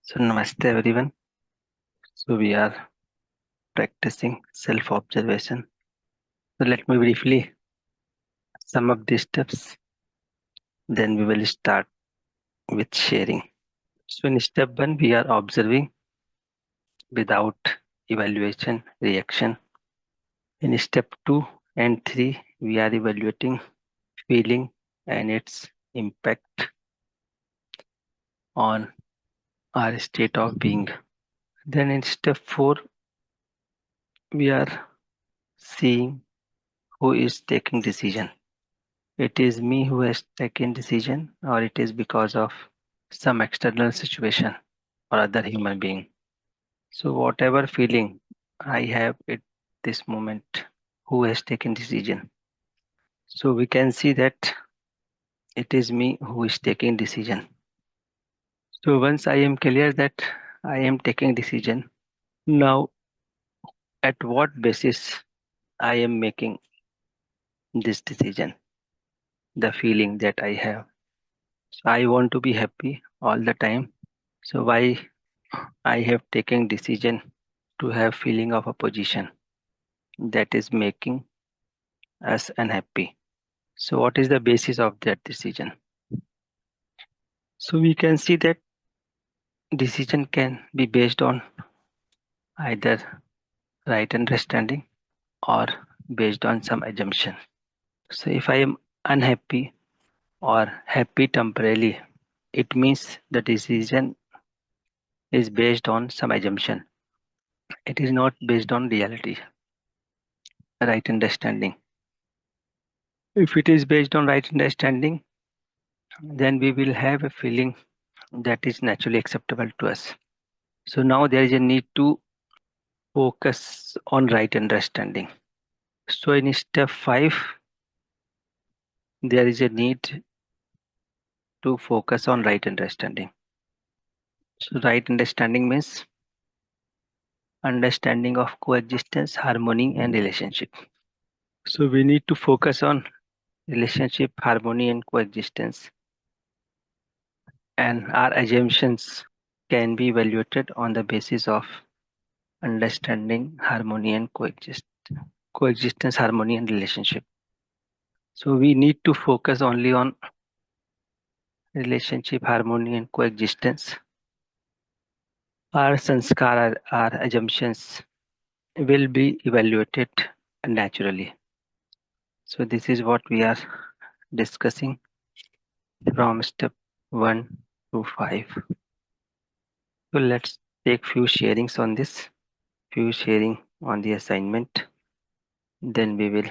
So namaste everyone. So we are practicing self-observation. So let me briefly sum up these steps. Then we will start with sharing. So in step 1, we are observing without evaluation, reaction. In step 2 and 3, we are evaluating feeling and its impact on our state of being. Then in step 4, we are seeing who is taking decision. It is me who has taken decision, or it is because of some external situation or other human being. So whatever feeling I have at this moment, who has taken decision? So we can see that it is me who is taking decision. So once I am clear that I am taking decision, now at what basis I am making this decision, the feeling that I have. So I want to be happy all the time. So why I have taken decision to have feeling of opposition that is making us unhappy. So what is the basis of that decision? So we can see that decision can be based on either right understanding or based on some assumption. So if I am unhappy or happy temporarily, it means the decision is based on some assumption. It is not based on reality, right understanding. If it is based on right understanding, then we will have a feeling that is naturally acceptable to us. So now there is a need to focus on right understanding. So in step 5, there is a need to focus on right understanding. So right understanding means understanding of coexistence, harmony, and relationship. So we need to focus on relationship, harmony, and coexistence. And our assumptions can be evaluated on the basis of understanding, harmony, and coexistence, harmony, and relationship. So we need to focus only on relationship, harmony, and coexistence. Our sanskar, our assumptions will be evaluated naturally. So this is what we are discussing from step 1 to 5. So let's take few sharings on this, few sharing on the assignment. Then we will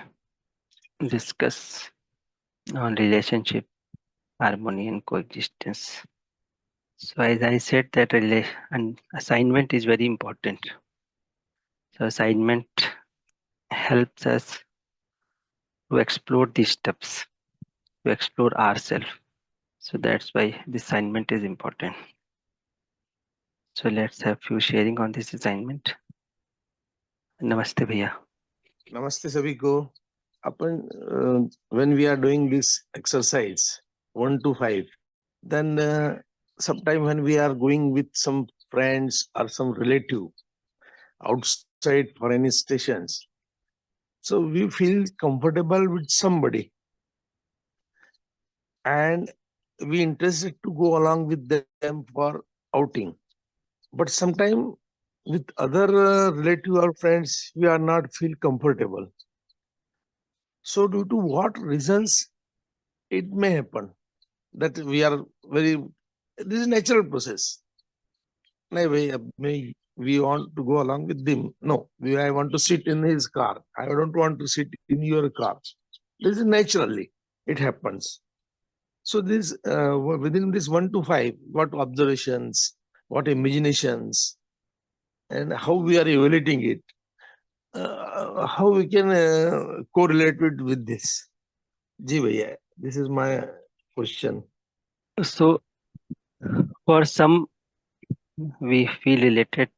discuss on relationship, harmony, and coexistence. So as I said that and assignment is very important. So assignment helps us to explore these steps, to explore ourselves. So that's why this assignment is important. So let's have few sharing on this assignment. Namaste bhaiya. Namaste सभी को अपन when we are doing this exercise 1 to 5, then sometime when we are going with some friends or some relative outside for any stations, so we feel comfortable with somebody and we interested to go along with them for outing, but sometime with other relative or friends we are not feel comfortable. So due to what reasons it may happen that we are very, this is natural process. We want to go along with him. No, I want to sit in his car. I don't want to sit in your car. This is naturally, it happens. So this within this 1 to 5, what observations, what imaginations, and how we are evaluating it, how we can correlate it with this. Ji bhaiya, this is my question. So for some we feel related,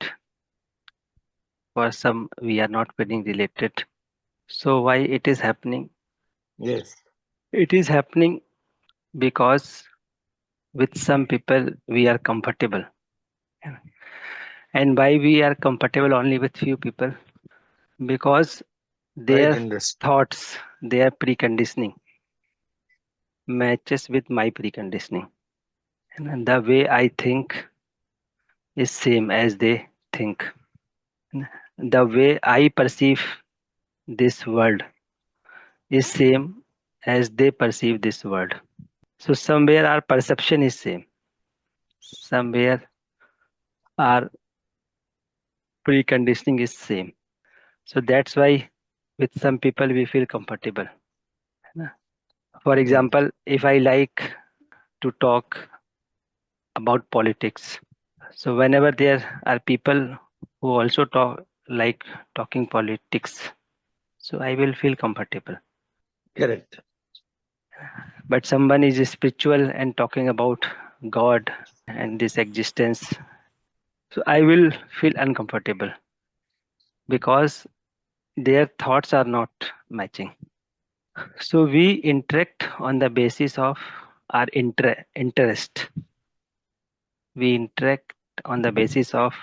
for some we are not feeling related. So why it is happening? Yes. It is happening because with some people we are comfortable And why we are compatible only with few people? Because Right, their understood. thoughts, their preconditioning matches with my preconditioning. And the way I think is same as they think. The way I perceive this world is same as they perceive this world. So somewhere our perception is same. Somewhere our preconditioning is same. So that's why with some people we feel comfortable. For Mm, example, if I like to talk about politics, so whenever there are people who also talk like talking politics, so I will feel comfortable. correct. But someone is spiritual and talking about God and this existence, so I will feel uncomfortable because their thoughts are not matching. So we interact on the basis of our interest. We interact on the basis of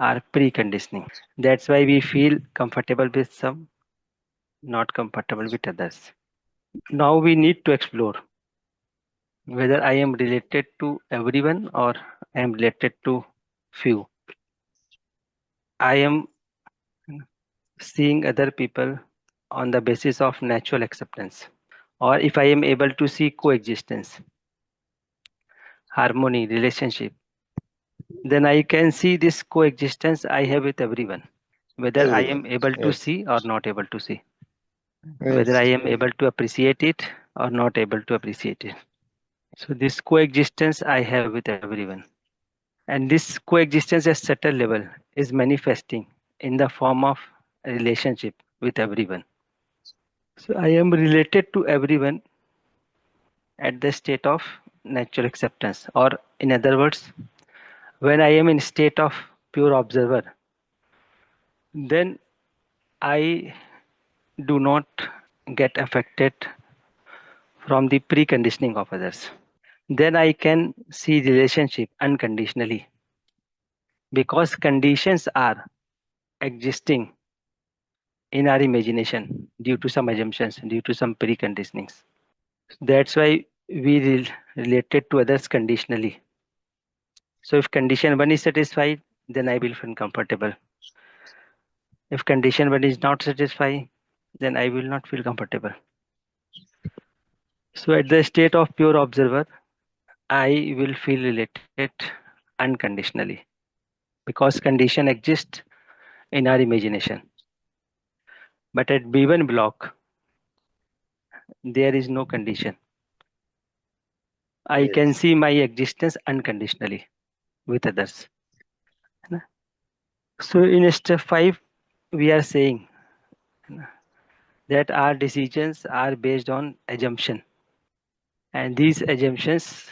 our preconditioning. That's why we feel comfortable with some, not comfortable with others. Now we need to explore whether I am related to everyone or I am related to few. I am seeing other people on the basis of natural acceptance, or if I am able to see coexistence, harmony, relationship, then I can see this coexistence I have with everyone, whether I am Everyone. able to Yes. see or not able to see, whether I Yes. am able to appreciate it or not able to appreciate it. So this coexistence I have with everyone. And this coexistence at subtle level is manifesting in the form of a relationship with everyone. So I am related to everyone at the state of natural acceptance, or in other words, when I am in state of pure observer, then I do not get affected from the preconditioning of others. Then I can see relationship unconditionally because conditions are existing in our imagination due to some assumptions, due to some preconditionings. That's why we related to others conditionally. So if condition one is satisfied, then I will feel comfortable. If condition one is not satisfied, then I will not feel comfortable. So at the state of pure observer, I will feel related unconditionally because condition exists in our imagination. But at B1 block, there is no condition. I can Yes. see my existence unconditionally with others. So in step 5, we are saying that our decisions are based on assumption. And these assumptions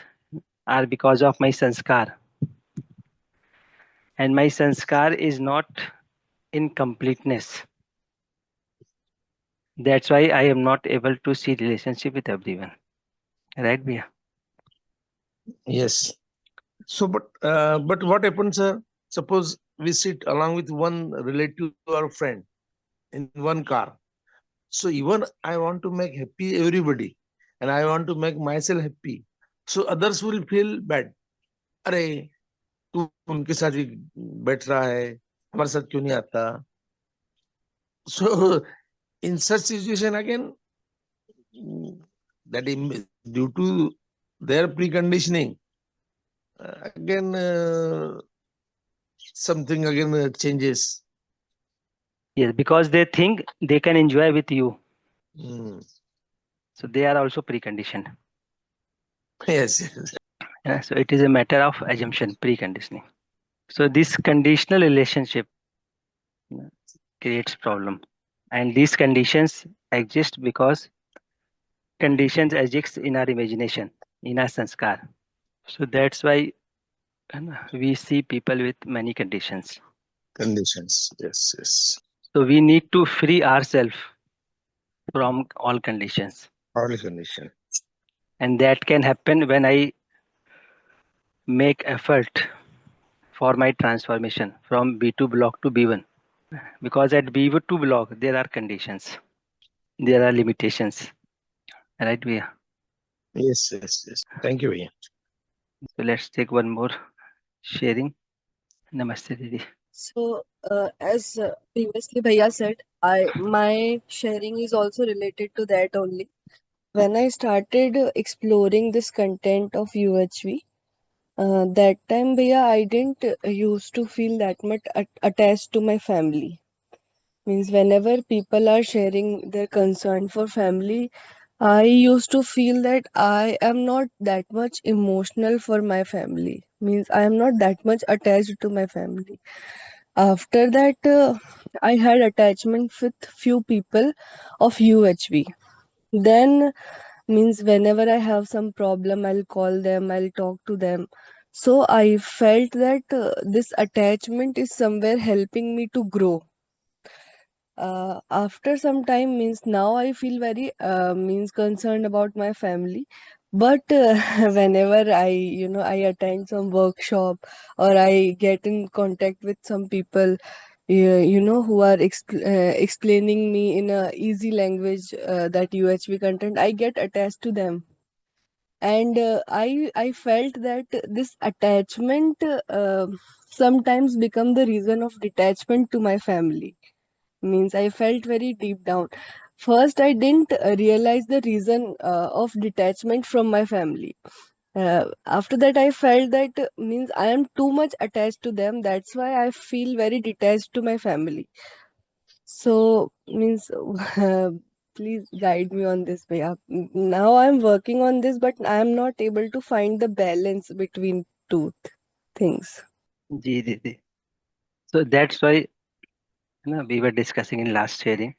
are because of my sanskar. And my sanskar is not in completeness. That's why I am not able to see relationship with everyone. Right, Bia? Yes. So, but what happens? Suppose we sit along with one relative or friend in one car. So even I want to make happy everybody, and I want to make myself happy. So others will feel bad. अरे तू उनके साथ भी बैठ रहा है हमारे साथ क्यों नहीं आता so in such situation again that due to their preconditioning again something again changes. Yes, because they think they can enjoy with you. Mm. So they are also preconditioned. Yes, yes. So it is a matter of assumption, preconditioning. So this conditional relationship creates problem. And these conditions exist because conditions exist in our imagination, in our sanskar. So that's why we see people with many conditions. Conditions. Yes, yes. So we need to free ourselves from all conditions. Early condition. And that can happen when I make effort for my transformation from B2 block to B1. Because at B2 block, there are conditions, there are limitations, right? Yes, yes, yes. Thank you, Bhaiya. So let's take one more sharing. Namaste, Didi. So, as previously Bhaiya said, I my sharing is also related to that only. When I started exploring this content of UHV, that time Bhaiya, I didn't used to feel that much attached to my family. Means whenever people are sharing their concern for family, I used to feel that I am not that much emotional for my family. Means I am not that much attached to my family. After that, I had attachment with few people of UHV. Then means whenever I have some problem, I'll call them, I'll talk to them. So I felt that this attachment is somewhere helping me to grow. After some time, means now I feel very means concerned about my family. But whenever I attend some workshop or I get in contact with some people, who are explaining me in a easy language that UHV content, I get attached to them. And I felt that this attachment sometimes become the reason of detachment to my family. Means I felt very deep down. First, I didn't realize the reason of detachment from my family. After that, I felt that means I am too much attached to them. That's why I feel very detached to my family. So means please guide me on this way. Now I'm working on this, but I'm not able to find the balance between two things. Ji, Didi. So that's why we were discussing in last sharing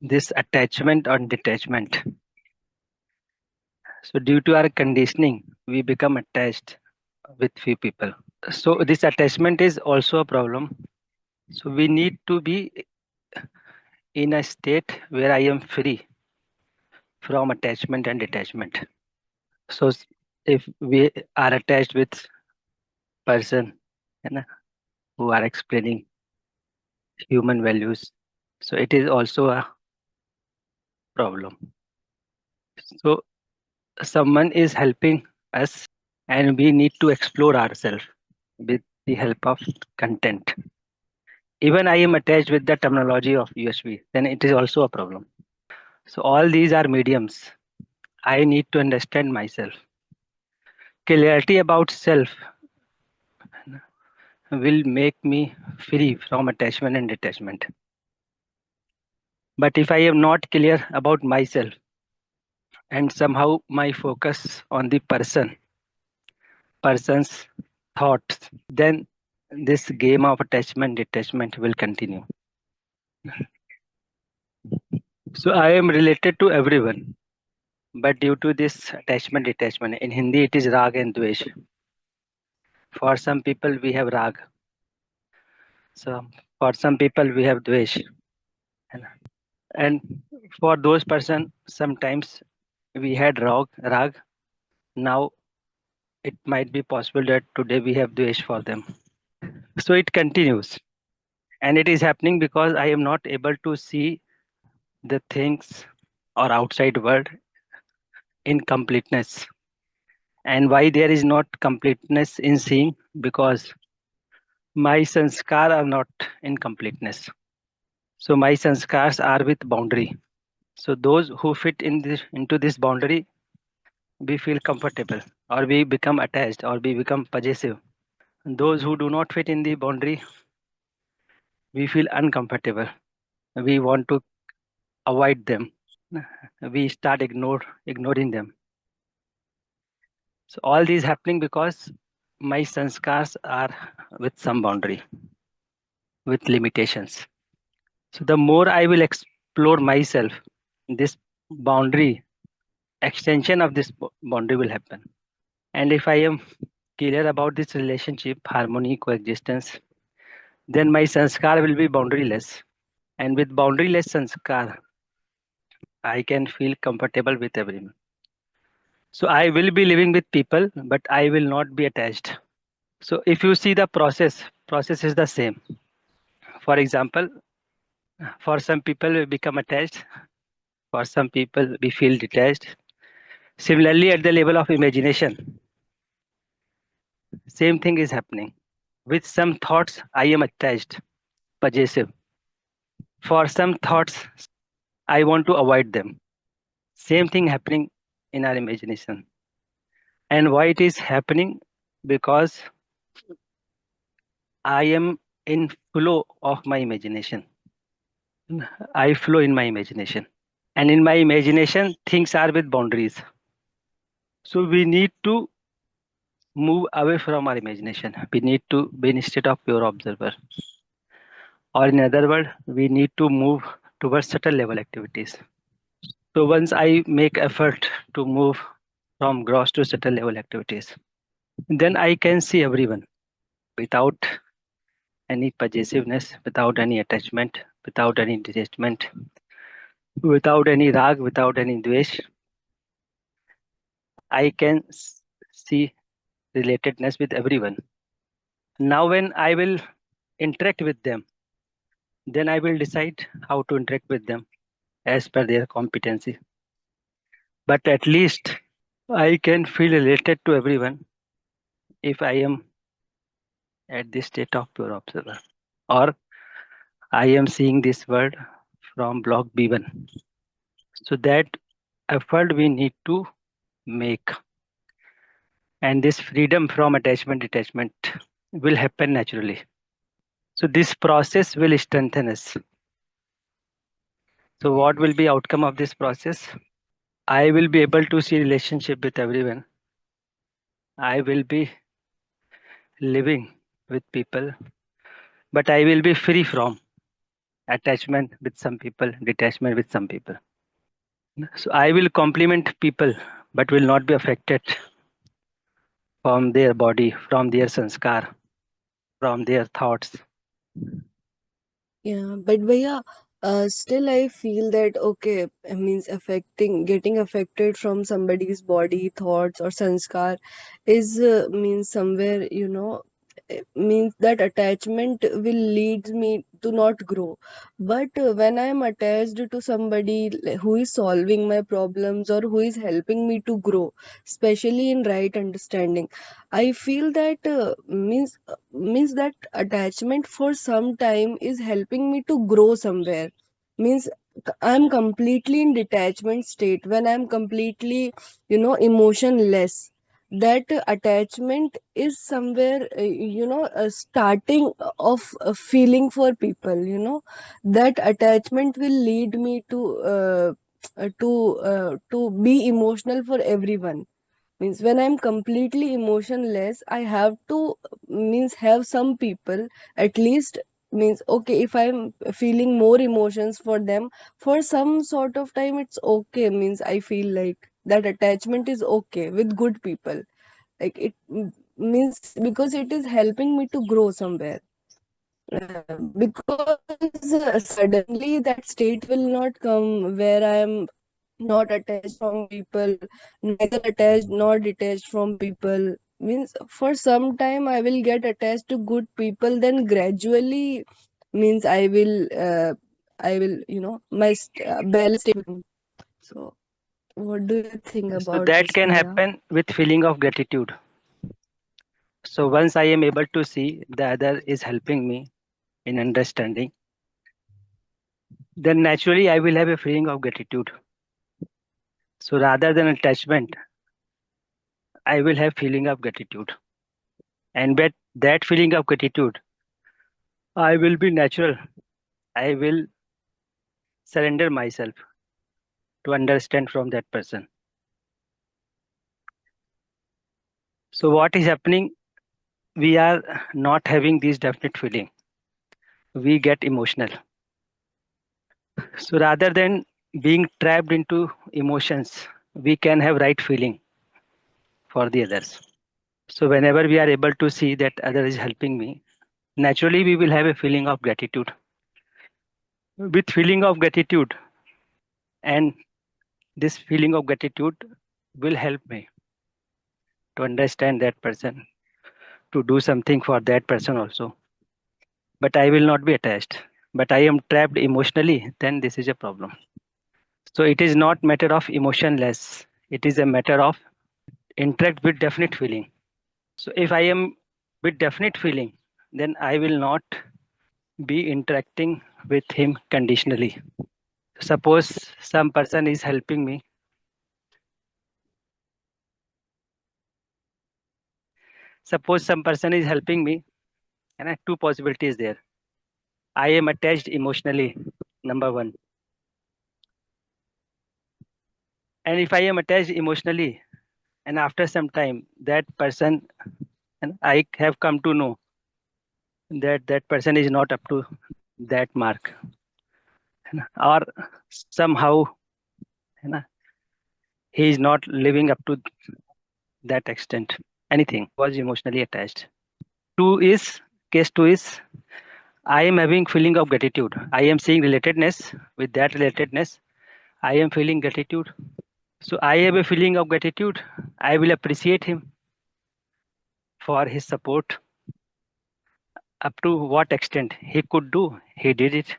this attachment or detachment. So due to our conditioning, we become attached with few people. So this attachment is also a problem. So we need to be in a state where I am free from attachment and detachment. So if we are attached with person who are explaining human values, so it is also a problem. So someone is helping us and we need to explore ourselves with the help of content. Even I am attached with the terminology of USB, then it is also a problem. So all these are mediums. I need to understand myself. Clarity about self will make me free from attachment and detachment. But if I am not clear about myself and somehow my focus on the person's thoughts, then this game of attachment detachment will continue. So I am related to everyone, but due to this attachment detachment, in Hindi it is rag and dvesh. For some people we have rag, so for some people we have dvesh, and for those person sometimes we had rag. Now it might be possible that today we have dvesh for them. So it continues, and it is happening because I am not able to see the things or outside world in completeness. And why there is not completeness in seeing? Because my sanskar are not in completeness. So my sanskars are with boundary. So those who fit in this into this boundary, we feel comfortable, or we become attached, or we become possessive. Those who do not fit in the boundary, we feel uncomfortable. We want to avoid them. We start ignoring them. So all these happening because my sanskars are with some boundary, with limitations. So the more I will explore myself, this boundary, extension of this boundary will happen. And if I am clear about this relationship, harmony, coexistence, then my sanskar will be boundaryless. And with boundaryless sanskar, I can feel comfortable with everyone. So I will be living with people, but I will not be attached. So if you see the process is the same. For example, for some people we become attached, for some people we feel detached. Similarly, at the level of imagination, same thing is happening. With some thoughts, I am attached, possessive. For some thoughts, I want to avoid them. Same thing happening in our imagination. And why it is happening? Because I am in flow of my imagination. I flow in my imagination. And in my imagination, things are with boundaries. So we need to move away from our imagination. We need to be in a state of pure observer. Or in other words, we need to move towards subtle level activities. So once I make effort to move from gross to subtle level activities, then I can see everyone without any possessiveness, without any attachment, without any detachment, without any rag, without any dvesh. I can see relatedness with everyone. Now, when I will interact with them, then I will decide how to interact with them as per their competency. But at least I can feel related to everyone if I am at this state of pure observer. Or I am seeing this world from block B1. So that effort we need to make. And this freedom from attachment, detachment will happen naturally. So this process will strengthen us. So what will be outcome of this process? I will be able to see relationship with everyone. I will be living with people, but I will be free from attachment with some people, detachment with some people. So I will complement people, but will not be affected from their body, from their sanskar, from their thoughts. Yeah, but Bhaiya, still I feel that okay, means getting affected from somebody's body, thoughts, or sanskar is means somewhere, means that attachment will lead me to not grow. But when I am attached to somebody who is solving my problems or who is helping me to grow, especially in right understanding, I feel that means that attachment for some time is helping me to grow somewhere. Means I'm completely in detachment state when I'm completely, emotionless. That attachment is somewhere, starting of a feeling for people. That attachment will lead me to be emotional for everyone. Means when I'm completely emotionless, I have to means have some people at least. Means okay, if I'm feeling more emotions for them for some sort of time, it's okay. Means I feel like that attachment is okay with good people. Like it means because it is helping me to grow somewhere. Because suddenly that state will not come where I am not attached from people, neither attached nor detached from people. Means for some time I will get attached to good people, then gradually means I will balance it. So what do you think So about that this, can Bhaiya? happen with feeling of gratitude. So once I am able to see the other is helping me in understanding, then naturally I will have a feeling of gratitude. So rather than attachment, I will have feeling of gratitude. And with that feeling of gratitude, I will be natural. I will surrender myself to understand from that person. So what is happening? We are not having this definite feeling. We get emotional. So rather than being trapped into emotions, we can have right feeling for the others. So whenever we are able to see that other is helping me, naturally we will have a feeling of gratitude. With feeling of gratitude, and this feeling of gratitude will help me to understand that person, to do something for that person also. But I will not be attached. But I am trapped emotionally, then this is a problem. So it is not matter of emotionless. It is a matter of interact with definite feeling. So if I am with definite feeling, then I will not be interacting with him conditionally. Suppose some person is helping me. Suppose some person is helping me, and two possibilities there. I am attached emotionally, number one. And if I am attached emotionally, and after some time, that person, and I have come to know that that person is not up to that mark, or somehow he is not living up to that extent. Anything was emotionally attached. Two is case two is I am having feeling of gratitude. I am seeing relatedness. With that relatedness, I am feeling gratitude. So I have a feeling of gratitude. I will appreciate him for his support. Up to what extent he could do, he did it.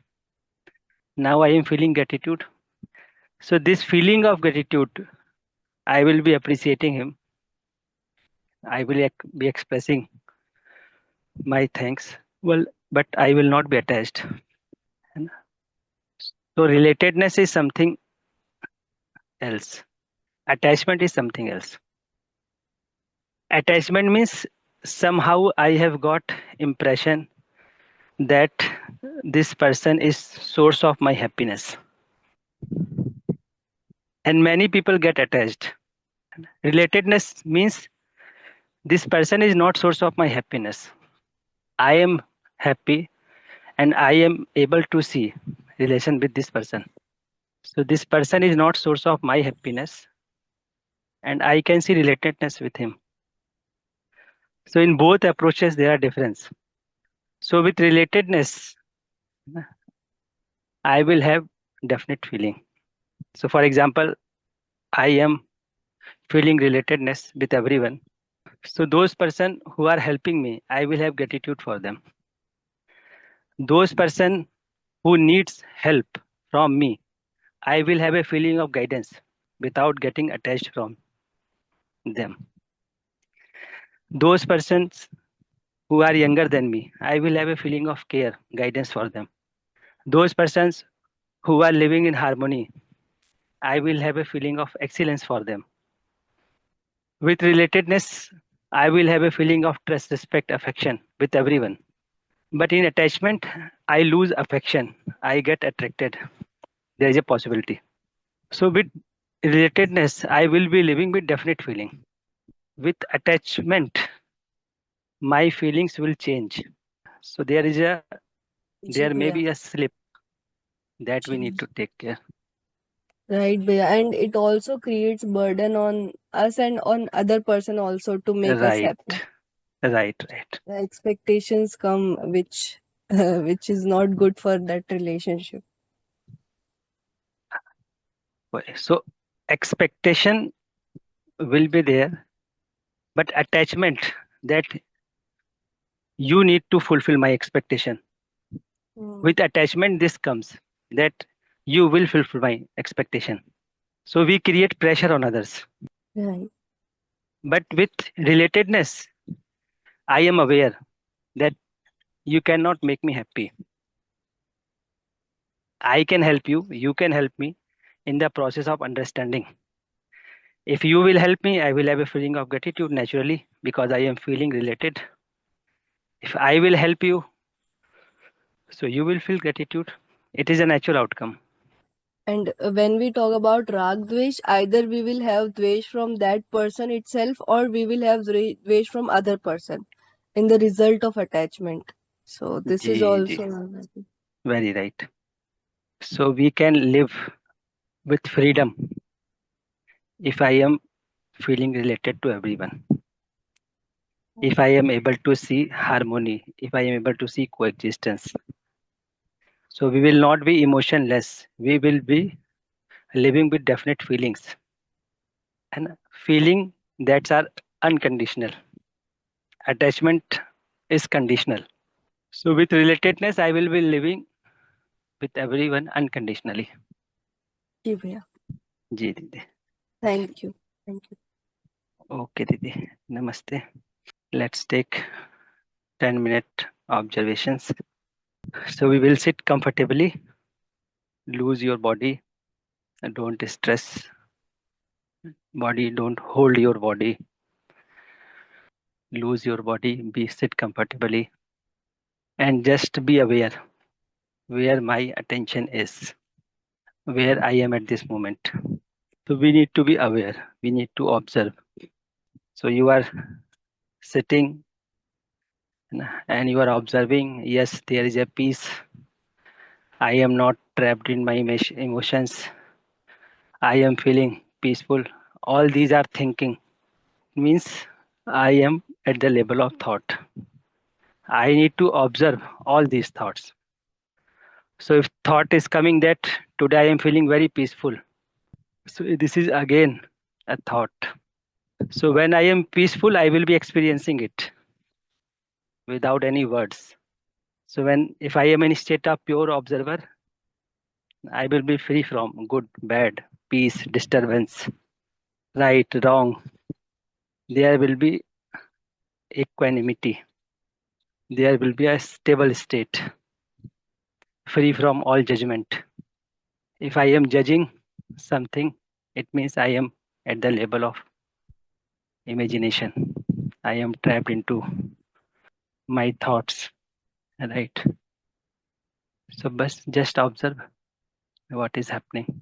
Now I am feeling gratitude. So this feeling of gratitude, I will be appreciating him. I will be expressing my thanks. Well, but I will not be attached. So relatedness is something else. Attachment is something else. Attachment means somehow I have got impression that this person is source of my happiness. And many people get attached. Relatedness means this person is not source of my happiness. I am happy and I am able to see relation with this person. So this person is not source of my happiness and I can see relatedness with him. So in both approaches there are difference. So with relatedness, I will have definite feeling. So for example, I am feeling relatedness with everyone. So those person who are helping me, I will have gratitude for them. Those person who needs help from me, I will have a feeling of guidance without getting attached from them. Those persons who are younger than me, I will have a feeling of care, guidance for them. Those persons who are living in harmony, I will have a feeling of excellence for them. With relatedness, I will have a feeling of trust, respect, affection with everyone. But in attachment, I lose affection. I get attracted. There is a possibility. So with relatedness, I will be living with definite feeling. With attachment, my feelings will change. So there ji may be भैया. a slip that we need to take care. Right, Bhaiya. And it also creates burden on us and on other person also to make us Right, happy. right. The expectations come which which is not good for that relationship. So expectation will be there, but attachment that you need to fulfill my expectation. Hmm. With attachment, this comes that you will fulfill my expectation. So we create pressure on others. Right. But with relatedness, I am aware that you cannot make me happy. I can help you, you can help me in the process of understanding. If you will help me, I will have a feeling of gratitude naturally because I am feeling related. If I will help you, so you will feel gratitude. It is a natural outcome. And when we talk about rag dvesh, either we will have dvesh from that person itself or we will have dvesh from other person in the result of attachment. So this is Ji. also Very right. So we can live with freedom if I am feeling related to everyone. If I am able to see harmony, if I am able to see coexistence. So we will not be emotionless. We will be living with definite feelings and feeling that are unconditional. attachment is conditional. So with relatedness, I will be living with everyone unconditionally. जी भैया, जी दीदी. Thank you, thank you. Okay दीदी. Namaste. Let's take 10-minute observations. So we will sit comfortably, lose your body, don't stress body, don't hold your body, lose your body, be sit comfortably, and just be aware where my attention is, where I am at this moment. So we need to be aware, we need to observe. So you are sitting and you are observing, yes, there is a peace. I am not trapped in my emotions. I am feeling peaceful. All these are thinking. Means I am at the level of thought. I need to observe all these thoughts. So if thought is coming that today I am feeling very peaceful. So this is again a thought. So when I am peaceful, I will be experiencing it without any words. So when if I am in state of pure observer, I will be free from good, bad, peace, disturbance, right, wrong. There will be equanimity. There will be a stable state, free from all judgment. If I am judging something, it means I am at the level of imagination. I am trapped into my thoughts, right? So just observe what is happening.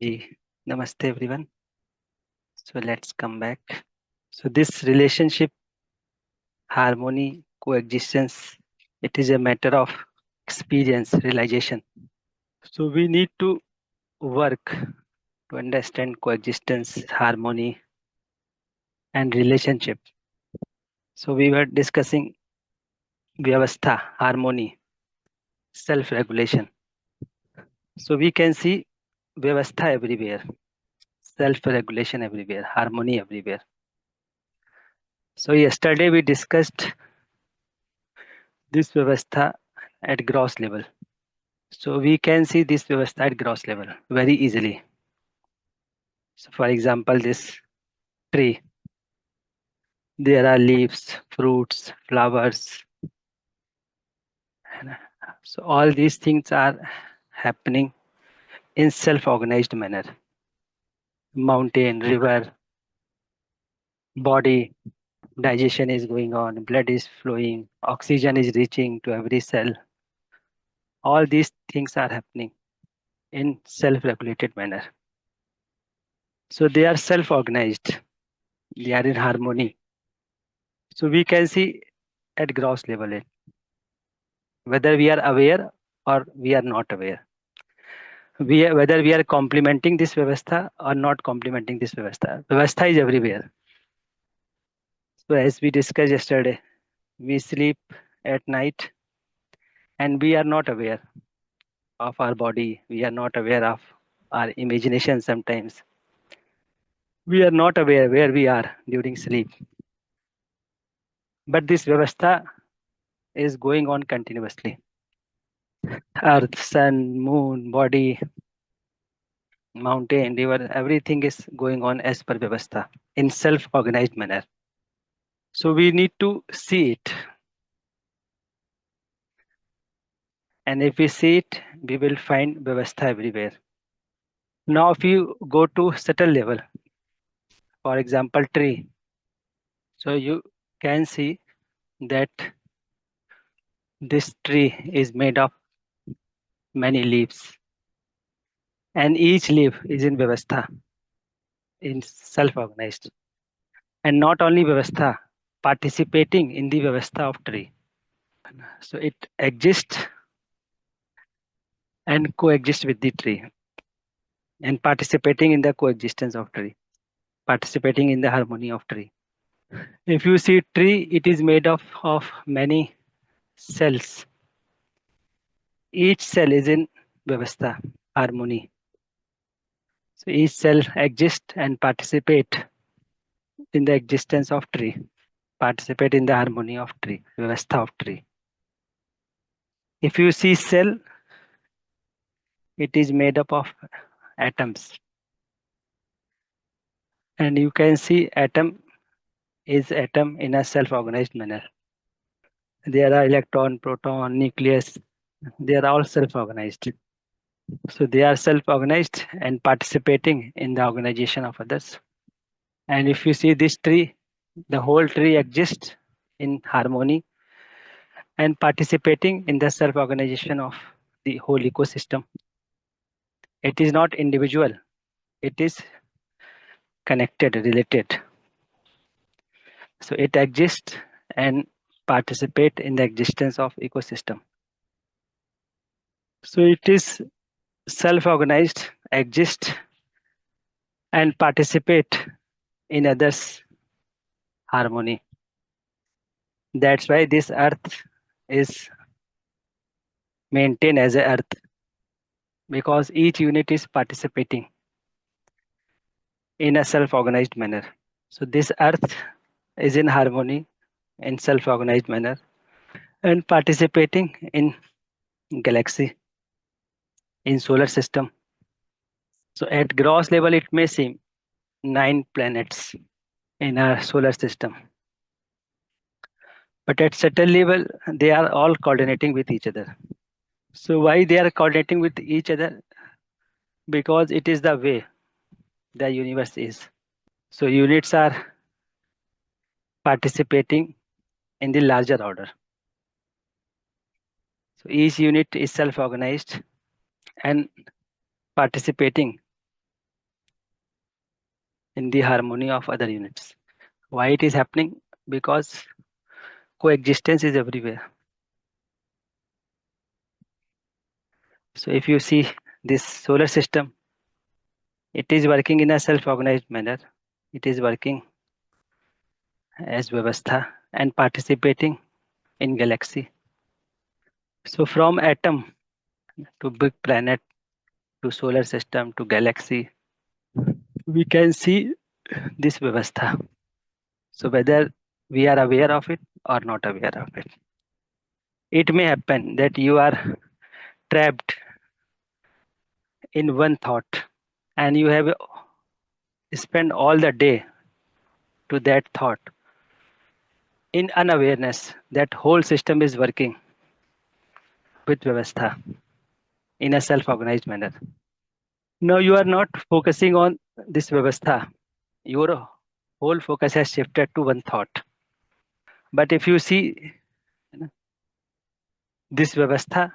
Ji, namaste everyone. So let's come back. So this relationship, harmony, coexistence, it is a matter of experience, realization. So we need to work to understand coexistence, harmony, and relationship. So we were discussing vyavastha, harmony, self-regulation. So we can see vyavastha everywhere, self-regulation everywhere, harmony everywhere. So yesterday we discussed this vyavastha at gross level. So we can see this vyavastha at gross level very easily. So for example, this tree, there are leaves, fruits, flowers. So all these things are happening in self-organized manner. Mountain, river, body, digestion is going on, blood is flowing, oxygen is reaching to every cell. All these things are happening in self-regulated manner. So they are self-organized. They are in harmony. So we can see at gross level it, whether we are aware or we are not aware. Whether we are complementing this vyavastha or not complementing this vyavastha. Vyavastha is everywhere. So as we discussed yesterday, we sleep at night and we are not aware of our body. We are not aware of our imagination sometimes. We are not aware where we are during sleep. But this vyavastha is going on continuously. Earth, sun, moon, body, mountain, river, everything is going on as per vyavastha in self-organized manner. So we need to see it. And if we see it, we will find vyavastha everywhere. Now, if you go to subtle level, for example, tree, so you can see that this tree is made of many leaves, and each leaf is in vyavastha, in self-organized, and not only vyavastha, participating in the vyavastha of tree. So it exists and coexist with the tree and participating in the coexistence of tree, participating in the harmony of tree. If you see tree, it is made of many cells. Each cell is in vyavastha, harmony. So each cell exists and participate in the existence of tree, participate in the harmony of tree, vyavastha of tree. If you see cell, it is made up of atoms. And you can see atom is atom in a self-organized manner. There are electron, proton, nucleus. They are all self-organized. So they are self-organized and participating in the organization of others. And if you see this tree, the whole tree exists in harmony and participating in the self-organization of the whole ecosystem. It is not individual. It is connected, related. So it exists and participate in the existence of ecosystem. So it is self-organized, exist and participate in others' harmony. That's why this earth is maintained as a earth, because each unit is participating in a self-organized manner. So this earth is in harmony in self-organized manner and participating in galaxy, in solar system. So at gross level, it may seem 9 planets in our solar system. But at subtle level, they are all coordinating with each other. So why they are coordinating with each other? Because it is the way the universe is. So units are participating in the larger order. So each unit is self-organized and participating in the harmony of other units. Why it is happening? Because coexistence is everywhere. So if you see this solar system, it is working in a self-organized manner. It is working as Vyavastha and participating in galaxy. So from atom to big planet to solar system to galaxy, we can see this Vyavastha. So whether we are aware of it or not aware of it, it may happen that you are trapped in one thought and you have spent all the day to that thought in unawareness that whole system is working with Vyavastha in a self-organized manner. Now you are not focusing on this Vyavastha. Your whole focus has shifted to one thought. But if you see this Vyavastha,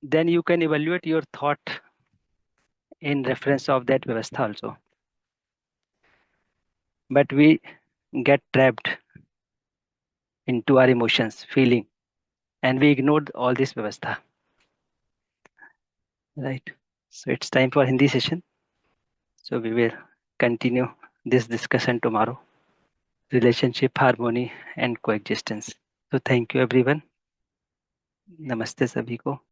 then you can evaluate your thought in reference of that Vyavastha also. But we get trapped into our emotions, feeling, and we ignored all this Vyavastha. Right. So it's time for Hindi session. So we will continue this discussion tomorrow. Relationship, harmony, and coexistence. So thank you everyone. नमस्ते सभी को.